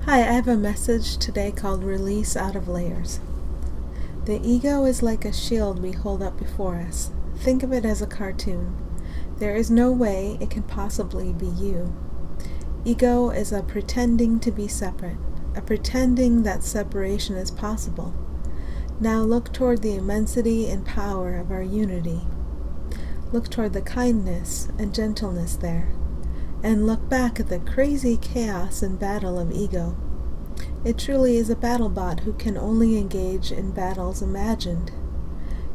Hi, I have a message today called Release Out of Layers. The ego is like a shield we hold up before us. Think of it as a cartoon. There is no way it can possibly be you. Ego is a pretending to be separate, a pretending that separation is possible. Now look toward the immensity and power of our unity. Look toward the kindness and gentleness there. And look back at the crazy chaos and battle of ego. It truly is a battlebot who can only engage in battles imagined.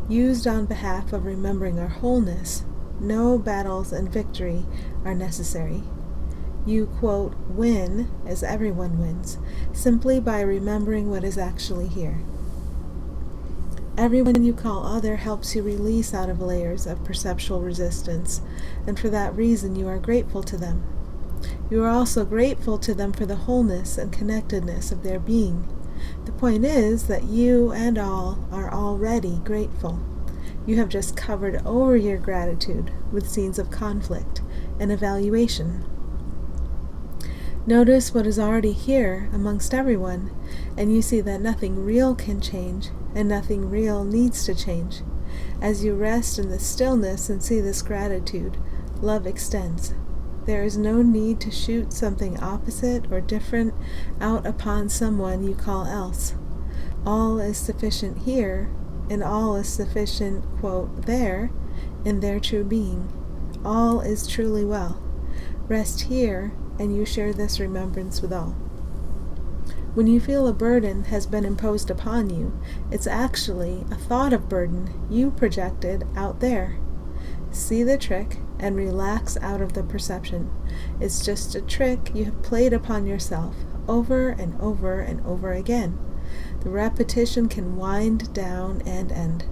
Used on behalf of remembering our wholeness, no battles and victory are necessary. You, quote, win, as everyone wins, simply by remembering what is actually here. Everyone you call other helps you release out of layers of perceptual resistance, and for that reason you are grateful to them. You are also grateful to them for the wholeness and connectedness of their being. The point is that you and all are already grateful. You have just covered over your gratitude with scenes of conflict and evaluation. Notice what is already here amongst everyone, and you see that nothing real can change, and nothing real needs to change. As you rest in the stillness and see this gratitude, love extends. There is no need to shoot something opposite or different out upon someone you call else. All is sufficient here, and all is sufficient, quote, there, in their true being. All is truly well. Rest here, and you share this remembrance with all. When you feel a burden has been imposed upon you, it's actually a thought of burden you projected out there. See the trick and relax out of the perception. It's just a trick you have played upon yourself over and over and over again. The repetition can wind down and end.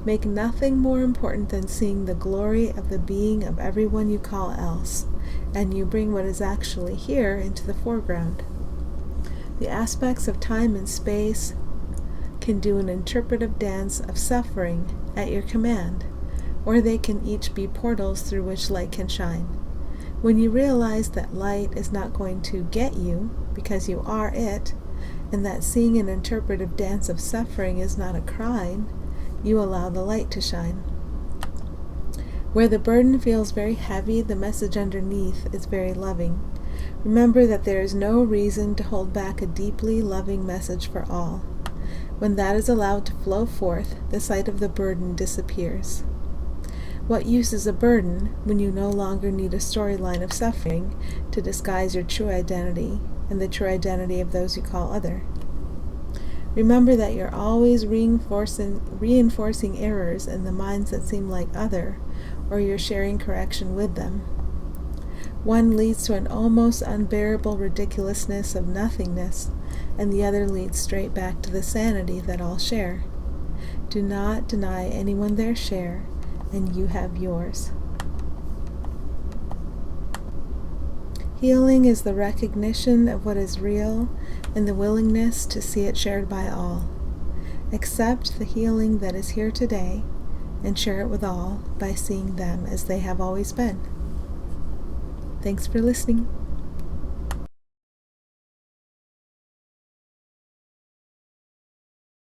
Make nothing more important than seeing the glory of the being of everyone you call else, and you bring what is actually here into the foreground. The aspects of time and space can do an interpretive dance of suffering at your command, or they can each be portals through which light can shine. When you realize that light is not going to get you because you are it, and that seeing an interpretive dance of suffering is not a crime, you allow the light to shine. Where the burden feels very heavy, the message underneath is very loving. Remember that there is no reason to hold back a deeply loving message for all. When that is allowed to flow forth, the sight of the burden disappears. What use is a burden when you no longer need a storyline of suffering to disguise your true identity and the true identity of those you call other? Remember that you're always reinforcing errors in the minds that seem like other, or you're sharing correction with them. One leads to an almost unbearable ridiculousness of nothingness, and the other leads straight back to the sanity that all share. Do not deny anyone their share, and you have yours. Healing is the recognition of what is real and the willingness to see it shared by all. Accept the healing that is here today and share it with all by seeing them as they have always been. Thanks for listening.